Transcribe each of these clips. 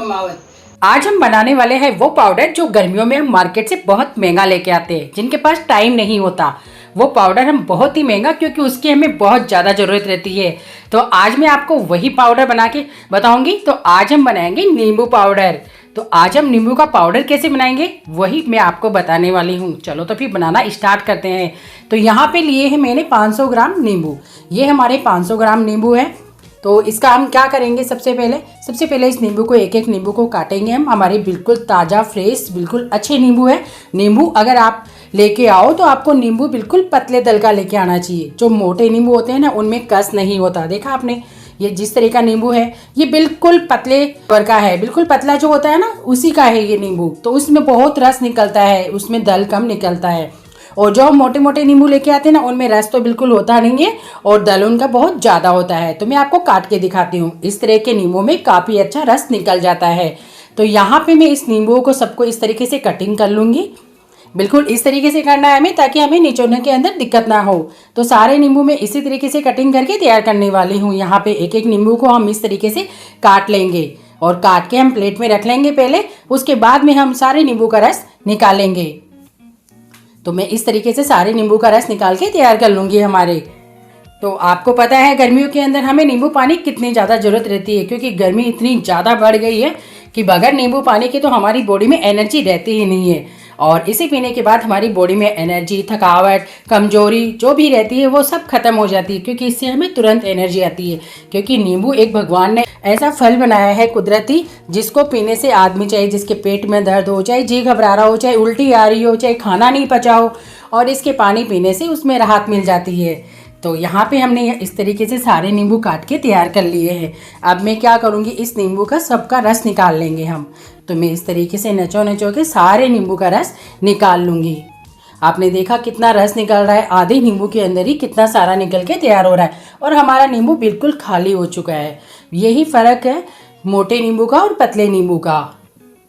कमावत। आज हम बनाने वाले हैं वो पाउडर जो गर्मियों में हम मार्केट से बहुत महंगा लेके आते हैं, जिनके पास टाइम नहीं होता। वो पाउडर हम बहुत ही महंगा, क्योंकि उसकी हमें बहुत ज़्यादा ज़रूरत रहती है। तो आज मैं आपको वही पाउडर बना के बताऊंगी। तो आज हम बनाएंगे नींबू पाउडर। तो आज हम नींबू का पाउडर कैसे बनाएंगे वही मैं आपको बताने वाली हूँ। चलो तो फिर बनाना स्टार्ट करते हैं। तो यहाँ पे लिए हैं मैंने 500 ग्राम नींबू। ये हमारे 500 ग्राम नींबू है। तो इसका हम क्या करेंगे, सबसे पहले इस नींबू को एक नींबू को काटेंगे हम। हमारे बिल्कुल ताज़ा फ्रेश बिल्कुल अच्छे नींबू है। नींबू अगर आप लेके आओ तो आपको नींबू बिल्कुल पतले दल का लेके आना चाहिए। जो मोटे नींबू होते हैं ना, उनमें कस नहीं होता। देखा आपने, ये जिस तरह का नींबू है ये बिल्कुल पतले पर का है। बिल्कुल पतला जो होता है ना, उसी का है ये नींबू। तो उसमें बहुत रस निकलता है, उसमें दल कम निकलता है। और जो हम मोटे मोटे नींबू लेके आते हैं ना, उनमें रस तो बिल्कुल होता नहीं है और दल उनका बहुत ज़्यादा होता है। तो मैं आपको काट के दिखाती हूँ। इस तरह के नींबू में काफ़ी अच्छा रस निकल जाता है। तो यहाँ पे मैं इस नींबू को सबको इस तरीके से कटिंग कर लूँगी। बिल्कुल इस तरीके से करना है हमें, ताकि हमें निचोड़ने के अंदर दिक्कत ना हो। तो सारे नींबू में इसी तरीके से कटिंग करके तैयार करने वाली हूँ। यहाँ पे एक एक नींबू को हम इस तरीके से काट लेंगे और काट के हम प्लेट में रख लेंगे पहले। उसके बाद में हम सारे नींबू का रस निकालेंगे। तो मैं इस तरीके से सारे नींबू का रस निकाल के तैयार कर लूँगी हमारे। तो आपको पता है गर्मियों के अंदर हमें नींबू पानी कितनी ज़्यादा ज़रूरत रहती है, क्योंकि गर्मी इतनी ज़्यादा बढ़ गई है कि बगैर नींबू पानी के तो हमारी बॉडी में एनर्जी रहती ही नहीं है। और इसे पीने के बाद हमारी बॉडी में एनर्जी, थकावट, कमजोरी जो भी रहती है वो सब खत्म हो जाती है, क्योंकि इससे हमें तुरंत एनर्जी आती है। क्योंकि नींबू एक भगवान ने ऐसा फल बनाया है कुदरती, जिसको पीने से आदमी, चाहे जिसके पेट में दर्द हो, चाहे जी घबरा रहा हो, चाहे उल्टी आ रही हो, चाहे खाना नहीं पचा हो, और इसके पानी पीने से उसमें राहत मिल जाती है। तो यहाँ पे हमने इस तरीके से सारे नींबू काट के तैयार कर लिए हैं। अब मैं क्या करूँगी, इस नींबू का सबका रस निकाल लेंगे हम। तो मैं इस तरीके से नचो के सारे नींबू का रस निकाल लूँगी। आपने देखा कितना रस निकल रहा है, आधे नींबू के अंदर ही कितना सारा निकल के तैयार हो रहा है। और हमारा नींबू बिल्कुल खाली हो चुका है। यही फ़र्क है मोटे नींबू का और पतले नींबू का।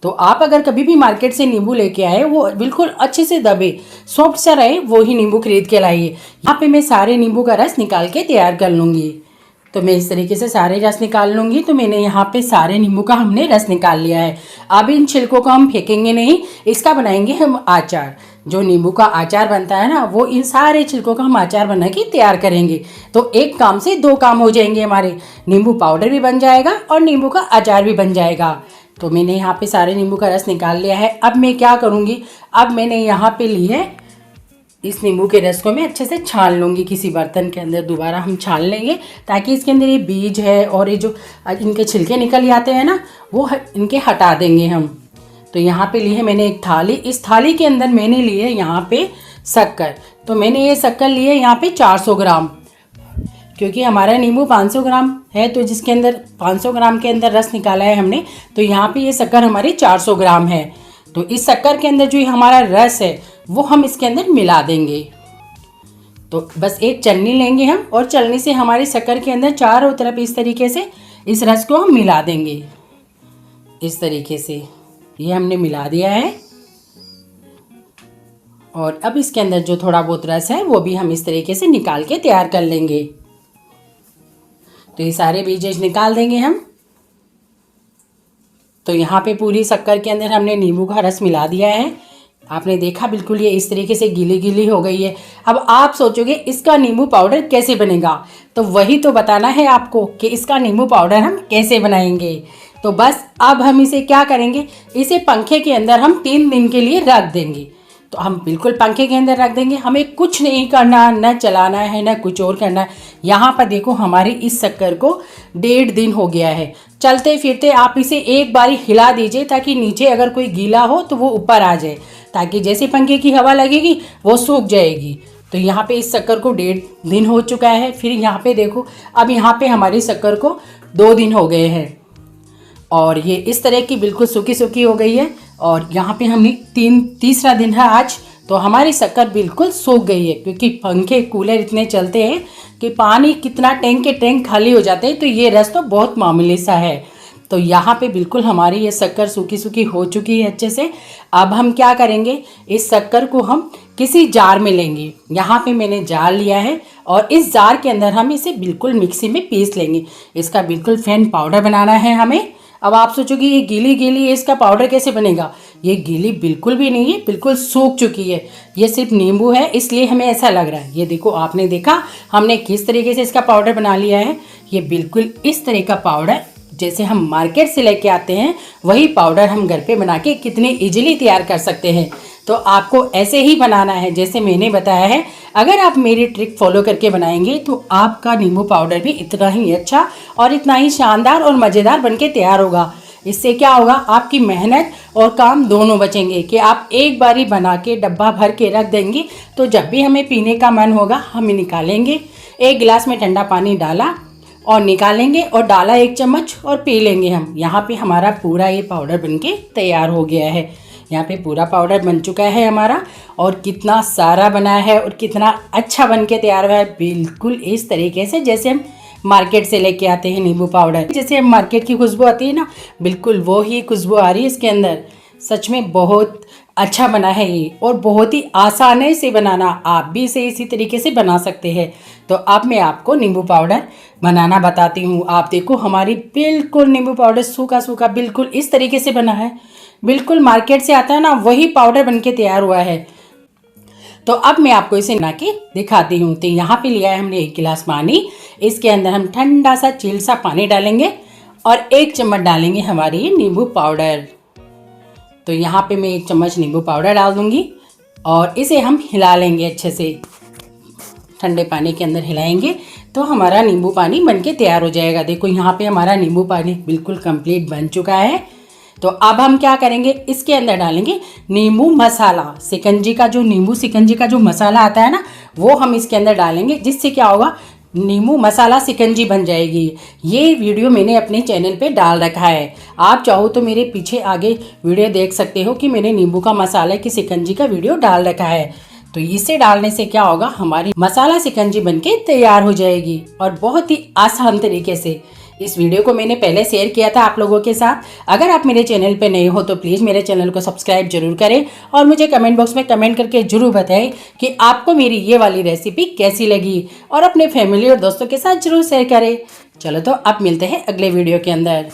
तो आप अगर कभी भी मार्केट से नींबू लेके आए, वो बिल्कुल अच्छे से दबे, सॉफ्ट सा रहे, वो ही नींबू खरीद के लाइए। यहाँ पे मैं सारे नींबू का रस निकाल के तैयार कर लूँगी। तो मैं इस तरीके से सारे रस निकाल लूँगी। तो मैंने यहाँ पे सारे नींबू का हमने रस निकाल लिया है। अब इन छिलकों को हम फेंकेंगे नहीं, इसका बनाएंगे हम आचार। जो नींबू का आचार बनता है ना, वो इन सारे छिलकों का हम आचार बना के तैयार करेंगे। तो एक काम से दो काम हो जाएंगे हमारे। नींबू पाउडर भी बन जाएगा और नींबू का अचार भी बन जाएगा। तो मैंने यहाँ पे सारे नींबू का रस निकाल लिया है। अब मैं क्या करूँगी, अब मैंने यहाँ पे ली है इस नींबू के रस को मैं अच्छे से छान लूँगी। किसी बर्तन के अंदर दोबारा हम छान लेंगे, ताकि इसके अंदर ये बीज है और ये जो इनके छिलके निकल जाते हैं ना, वो इनके हटा देंगे हम। तो यहाँ पे ली है मैंने एक थाली। इस थाली के अंदर मैंने ली है यहाँ पे शक्कर। तो मैंने ये शक्कर ली है यहाँ पे 400 ग्राम, क्योंकि हमारा नींबू 500 ग्राम है। तो जिसके अंदर 500 ग्राम के अंदर रस निकाला है हमने, तो यहाँ पे ये शक्कर हमारी 400 ग्राम है। तो इस शक्कर के अंदर जो हमारा रस है वो हम इसके अंदर मिला देंगे। तो बस एक चलनी लेंगे हम, और चलनी से हमारी शक्कर के अंदर चारों तरफ इस तरीके से इस रस को हम मिला देंगे। इस तरीके से ये हमने मिला दिया है। और अब इसके अंदर जो थोड़ा बहुत रस है वो भी हम इस तरीके से निकाल के तैयार कर लेंगे। तो ये सारे बीज निकाल देंगे हम। तो यहाँ पे पूरी शक्कर के अंदर हमने नींबू का रस मिला दिया है। आपने देखा बिल्कुल ये इस तरीके से गीली गीली हो गई है। अब आप सोचोगे इसका नींबू पाउडर कैसे बनेगा, तो वही तो बताना है आपको कि इसका नींबू पाउडर हम कैसे बनाएंगे। तो बस अब हम इसे क्या करेंगे, इसे पंखे के अंदर हम 3 दिन के लिए रख देंगे। तो हम बिल्कुल पंखे के अंदर रख देंगे। हमें कुछ नहीं करना, न चलाना है न कुछ और करना है। यहाँ पर देखो हमारी इस शक्कर को 1.5 दिन हो गया है। चलते फिरते आप इसे एक बारी हिला दीजिए, ताकि नीचे अगर कोई गीला हो तो वो ऊपर आ जाए, ताकि जैसे पंखे की हवा लगेगी वो सूख जाएगी। तो यहाँ पे इस शक्कर को 1.5 दिन हो चुका है। फिर यहाँ पे देखो, अब यहाँ पे हमारी शक्कर को 2 दिन हो गए हैं और ये इस तरह की बिल्कुल सूखी सूखी हो गई है। और यहाँ पे हमने तीसरा दिन है आज। तो हमारी शक्कर बिल्कुल सूख गई है, क्योंकि पंखे कूलर इतने चलते हैं कि पानी कितना टैंक के टैंक खाली हो जाते हैं। तो ये रस तो बहुत मामूली सा है। तो यहाँ पे बिल्कुल हमारी ये शक्कर सूखी सूखी हो चुकी है अच्छे से। अब हम क्या करेंगे, इस शक्कर को हम किसी जार में लेंगे। यहाँ पे मैंने जार लिया है और इस जार के अंदर हम इसे बिल्कुल मिक्सी में पीस लेंगे। इसका बिल्कुल फाइन पाउडर बनाना है हमें। अब आप सोचोगे ये गीली गीली है, इसका पाउडर कैसे बनेगा। ये गीली बिल्कुल भी नहीं है, बिल्कुल सूख चुकी है। ये सिर्फ नींबू है, इसलिए हमें ऐसा लग रहा है। ये देखो, आपने देखा हमने किस तरीके से इसका पाउडर बना लिया है। ये बिल्कुल इस तरह का पाउडर जैसे हम मार्केट से लेके आते हैं, वही पाउडर हम घर पे बना के कितने इजीली तैयार कर सकते हैं। तो आपको ऐसे ही बनाना है जैसे मैंने बताया है। अगर आप मेरी ट्रिक फॉलो करके बनाएंगे तो आपका नींबू पाउडर भी इतना ही अच्छा और इतना ही शानदार और मज़ेदार बनके तैयार होगा। इससे क्या होगा, आपकी मेहनत और काम दोनों बचेंगे कि आप एक बारी बना के डब्बा भर के रख देंगे, तो जब भी हमें पीने का मन होगा हम निकालेंगे, एक गिलास में ठंडा पानी डाला और निकालेंगे और डाला 1 चम्मच और पी लेंगे हम। यहाँ पे हमारा पूरा ये पाउडर बनके तैयार हो गया है। यहाँ पे पूरा पाउडर बन चुका है हमारा, और कितना सारा बना है और कितना अच्छा बनके तैयार हुआ है। बिल्कुल इस तरीके से जैसे हम मार्केट से लेके आते हैं नींबू पाउडर, जैसे हम मार्केट की खुशबू आती है ना, बिल्कुल वो ही खुशबू आ रही है इसके अंदर। सच में बहुत अच्छा बना है ये, और बहुत ही आसान है इसे बनाना। आप भी इसे इसी तरीके से बना सकते हैं। तो अब मैं आपको नींबू पाउडर बनाना बताती हूँ। आप देखो, हमारी बिल्कुल नींबू पाउडर सूखा सूखा बिल्कुल इस तरीके से बना है। बिल्कुल मार्केट से आता है ना, वही पाउडर बनके तैयार हुआ है। तो अब मैं आपको इसे बना के दिखाती हूँ। तो यहाँ पे लिया है हमने 1 गिलास पानी। इसके अंदर हम ठंडा सा चिल सा पानी डालेंगे और 1 चम्मच डालेंगे हमारी ये नींबू पाउडर। तो यहाँ पे मैं 1 चम्मच नींबू पाउडर डाल दूँगी और इसे हम हिला लेंगे अच्छे से। ठंडे पानी के अंदर हिलाएंगे तो हमारा नींबू पानी बनके तैयार हो जाएगा। देखो, यहाँ पे हमारा नींबू पानी बिल्कुल कंप्लीट बन चुका है। तो अब हम क्या करेंगे, इसके अंदर डालेंगे नींबू मसाला। शिकंजी का जो नींबू शिकंजी का जो मसाला आता है ना, वो हम इसके अंदर डालेंगे, जिससे क्या होगा, नींबू मसाला शिकंजी बन जाएगी। ये वीडियो मैंने अपने चैनल पे डाल रखा है। आप चाहो तो मेरे पीछे आगे वीडियो देख सकते हो कि मैंने नींबू का मसाला की शिकंजी का वीडियो डाल रखा है। तो इसे डालने से क्या होगा, हमारी मसाला शिकंजी बनके तैयार हो जाएगी, और बहुत ही आसान तरीके से। इस वीडियो को मैंने पहले शेयर किया था आप लोगों के साथ। अगर आप मेरे चैनल पे नए हो तो प्लीज़ मेरे चैनल को सब्सक्राइब जरूर करें, और मुझे कमेंट बॉक्स में कमेंट करके जरूर बताएं कि आपको मेरी ये वाली रेसिपी कैसी लगी, और अपने फैमिली और दोस्तों के साथ जरूर शेयर करें। चलो, तो अब मिलते हैं अगले वीडियो के अंदर।